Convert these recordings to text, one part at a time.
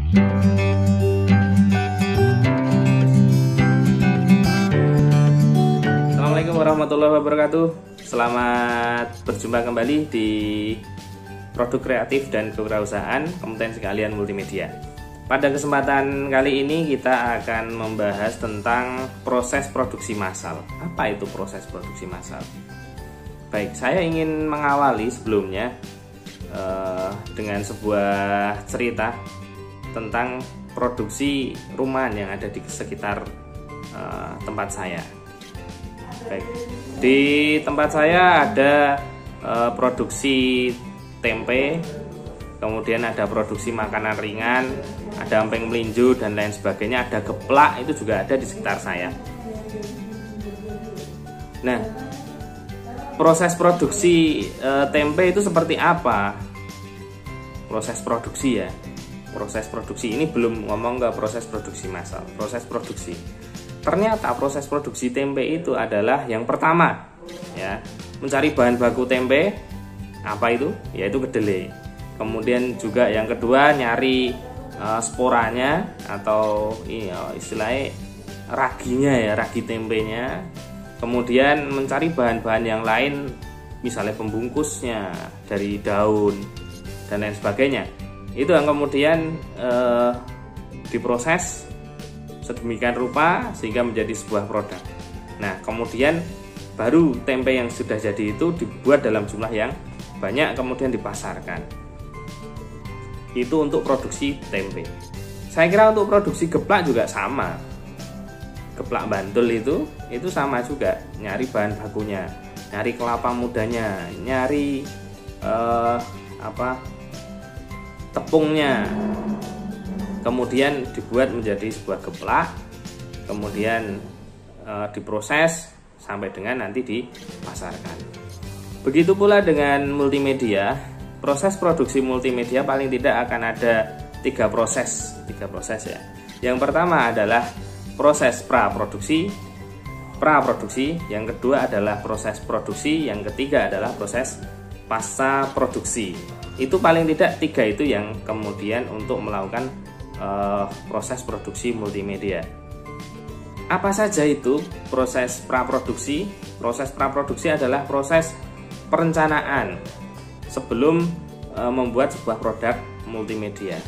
Assalamualaikum warahmatullahi wabarakatuh. Selamat berjumpa kembali di Produk Kreatif dan Kewirausahaan Kompetensi Keahlian Multimedia. Pada kesempatan kali ini kita akan membahas tentang proses produksi massal. Apa itu proses produksi massal? Baik, saya ingin mengawali sebelumnya dengan sebuah cerita tentang produksi rumahan yang ada di sekitar tempat saya. Baik, di tempat saya ada produksi tempe, kemudian ada produksi makanan ringan, ada emping melinjo dan lain sebagainya, ada geplak, itu juga ada di sekitar saya. Nah, proses produksi tempe itu seperti apa? Proses produksi ya. Proses produksi ini belum ngomong ke proses produksi massal. Proses produksi. Ternyata proses produksi tempe itu adalah yang pertama, ya, mencari bahan baku tempe. Apa itu? Yaitu kedelai. Kemudian juga yang kedua nyari sporanya atau istilahnya raginya ya, ragi tempenya. Kemudian mencari bahan-bahan yang lain, misalnya pembungkusnya dari daun dan lain sebagainya. Itu yang kemudian diproses sedemikian rupa sehingga menjadi sebuah produk. Nah, kemudian baru tempe yang sudah jadi itu dibuat dalam jumlah yang banyak, kemudian dipasarkan. Itu untuk produksi tempe. Saya kira untuk produksi geplak juga sama. Geplak Bantul itu sama juga, nyari bahan bakunya, nyari kelapa mudanya, nyari tepungnya, kemudian dibuat menjadi sebuah geplak, kemudian diproses sampai dengan nanti dipasarkan. Begitu pula dengan multimedia. Proses produksi multimedia paling tidak akan ada tiga proses ya. Yang pertama adalah proses praproduksi, yang kedua adalah proses produksi, yang ketiga adalah proses pasca produksi. Itu paling tidak tiga itu yang kemudian untuk melakukan proses produksi multimedia. Apa saja itu proses praproduksi? Proses praproduksi adalah proses perencanaan sebelum membuat sebuah produk multimedia.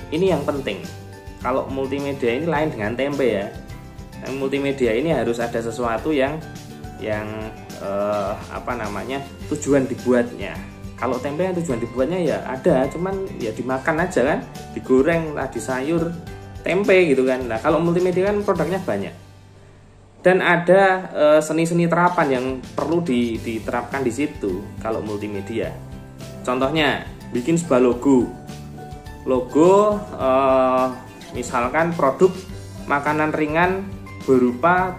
Ini yang penting. Kalau multimedia ini lain dengan tempe ya. Multimedia ini harus ada sesuatu yang tujuan dibuatnya. Kalau tempe yang tujuan dibuatnya ya ada, cuman ya dimakan aja kan, digoreng lah, di sayur tempe gitu kan. Nah, kalau multimedia kan produknya banyak. Dan ada seni-seni terapan yang perlu diterapkan di situ kalau multimedia. Contohnya bikin sebuah logo misalkan produk makanan ringan berupa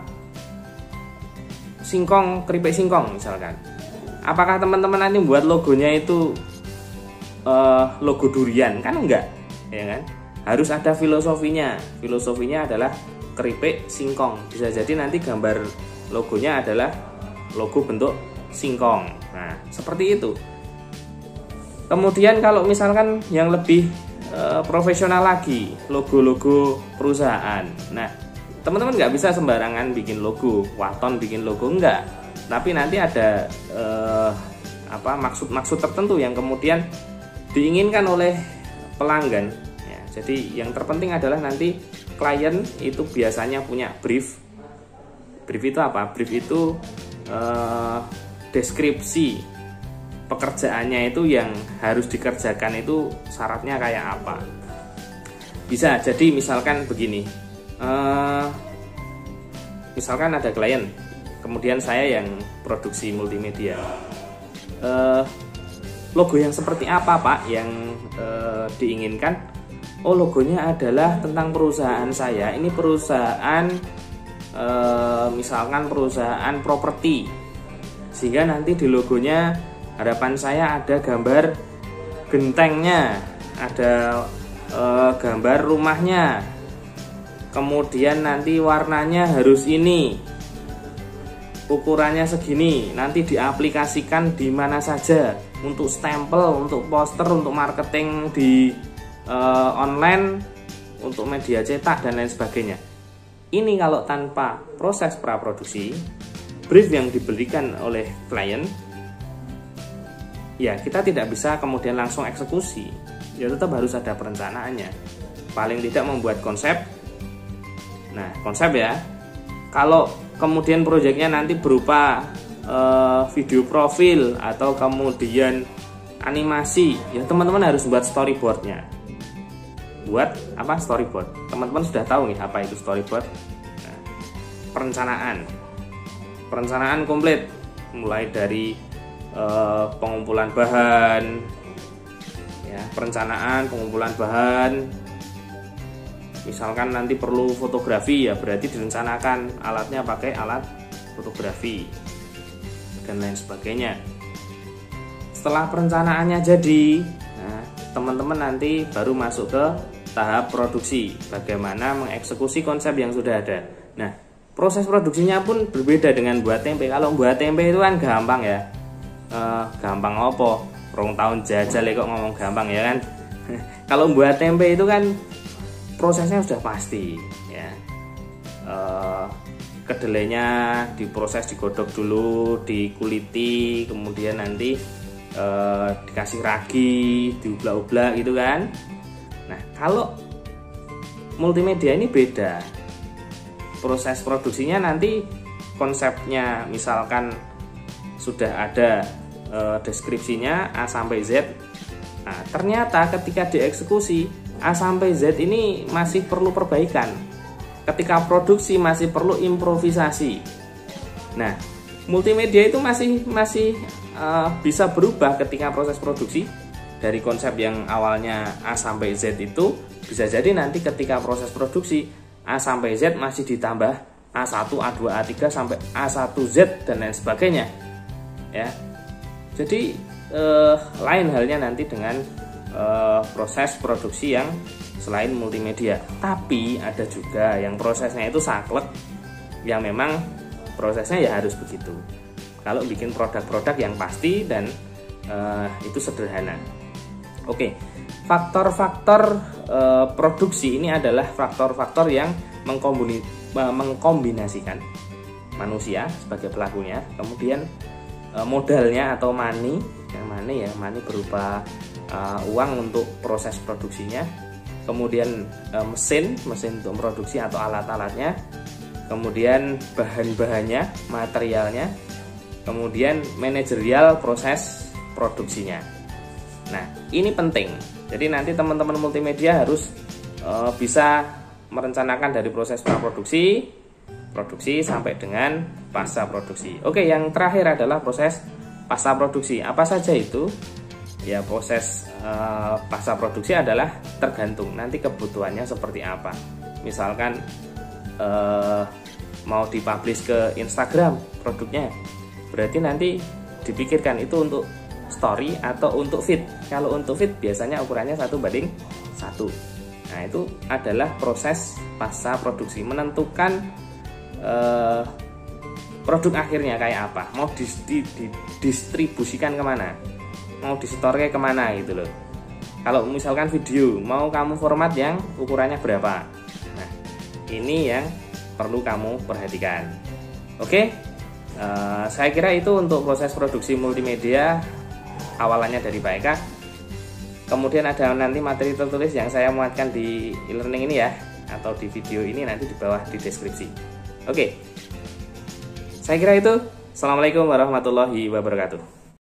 singkong, keripik singkong misalkan. Apakah teman-teman nanti buat logonya itu logo durian? Kan enggak, ya kan? Harus ada filosofinya. Filosofinya adalah keripik singkong. Bisa jadi nanti gambar logonya adalah logo bentuk singkong. Nah, seperti itu. Kemudian kalau misalkan yang lebih profesional lagi, logo-logo perusahaan. Nah, teman-teman nggak bisa sembarangan bikin logo, waton bikin logo, enggak. Tapi nanti ada maksud-maksud tertentu yang kemudian diinginkan oleh pelanggan. Ya, jadi yang terpenting adalah nanti klien itu biasanya punya brief. Brief itu apa? Brief itu deskripsi pekerjaannya itu yang harus dikerjakan itu syaratnya kayak apa. Bisa jadi misalkan begini, misalkan ada klien, kemudian saya yang produksi multimedia. Logo yang seperti apa Pak yang diinginkan? Oh, logonya adalah tentang perusahaan saya. Ini perusahaan misalkan perusahaan properti, sehingga nanti di logonya harapan saya ada gambar gentengnya, ada gambar rumahnya, kemudian nanti warnanya harus ini, ukurannya segini, nanti diaplikasikan di mana saja, untuk stempel, untuk poster, untuk marketing di online, untuk media cetak dan lain sebagainya. Ini kalau tanpa proses praproduksi, brief yang diberikan oleh klien, ya kita tidak bisa kemudian langsung eksekusi. Ya tetap harus ada perencanaannya. Paling tidak membuat konsep. Nah, konsep ya. Kalau kemudian proyeknya nanti berupa video profil atau kemudian animasi, ya teman-teman harus buat storyboardnya. Buat apa storyboard? Teman-teman sudah tahu nih apa itu storyboard. Nah, perencanaan komplit, mulai dari pengumpulan bahan, ya perencanaan pengumpulan bahan. Misalkan nanti perlu fotografi, ya berarti direncanakan alatnya pakai alat fotografi dan lain sebagainya. Setelah perencanaannya jadi, nah, teman-teman nanti baru masuk ke tahap produksi, bagaimana mengeksekusi konsep yang sudah ada. Nah, proses produksinya pun berbeda dengan buat tempe. Kalau buat tempe itu kan gampang ya, gampang opo, rong tahun jajal kok ngomong gampang ya kan. Kalau buat tempe itu kan prosesnya sudah pasti ya. Kedelainya diproses, digodok dulu, dikuliti, kemudian nanti dikasih ragi, diublak-ublak gitu kan. Nah, kalau multimedia ini beda. Proses produksinya nanti konsepnya misalkan sudah ada deskripsinya A sampai Z. Nah, ternyata ketika dieksekusi A sampai Z ini masih perlu perbaikan. Ketika produksi masih perlu improvisasi. Nah, multimedia itu masih bisa berubah ketika proses produksi. Dari konsep yang awalnya A sampai Z itu bisa jadi nanti ketika proses produksi A sampai Z masih ditambah A1, A2, A3 sampai A1Z dan lain sebagainya. Ya. Jadi lain halnya nanti dengan proses produksi yang selain multimedia. Tapi ada juga yang prosesnya itu saklek, yang memang prosesnya ya harus begitu. Kalau bikin produk-produk yang pasti dan itu sederhana. Oke, faktor-faktor produksi ini adalah faktor-faktor yang mengkombinasikan manusia sebagai pelakunya, kemudian modalnya atau money, money berupa uang untuk proses produksinya, kemudian mesin untuk produksi atau alat-alatnya, kemudian bahan-bahannya, materialnya, kemudian manajerial proses produksinya. Nah, ini penting. Jadi nanti teman-teman multimedia harus bisa merencanakan dari proses praproduksi, produksi sampai dengan pasca produksi. Oke, yang terakhir adalah proses pasca produksi. Apa saja itu? Ya, proses pasca produksi adalah tergantung nanti kebutuhannya seperti apa. Misalkan mau dipublish ke Instagram produknya, berarti nanti dipikirkan itu untuk story atau untuk feed. Kalau untuk feed biasanya ukurannya 1:1. Nah, itu adalah proses pasca produksi, menentukan produk akhirnya kayak apa, mau didistribusikan kemana, mau disetorke kemana gitu loh. Kalau misalkan video, mau kamu format yang ukurannya berapa. Nah, ini yang perlu kamu perhatikan. Oke, saya kira itu untuk proses produksi multimedia awalannya dari Pak Eka. Kemudian ada nanti materi tertulis yang saya muatkan di e-learning ini ya, atau di video ini nanti di bawah di deskripsi. Oke, saya kira itu. Assalamualaikum warahmatullahi wabarakatuh.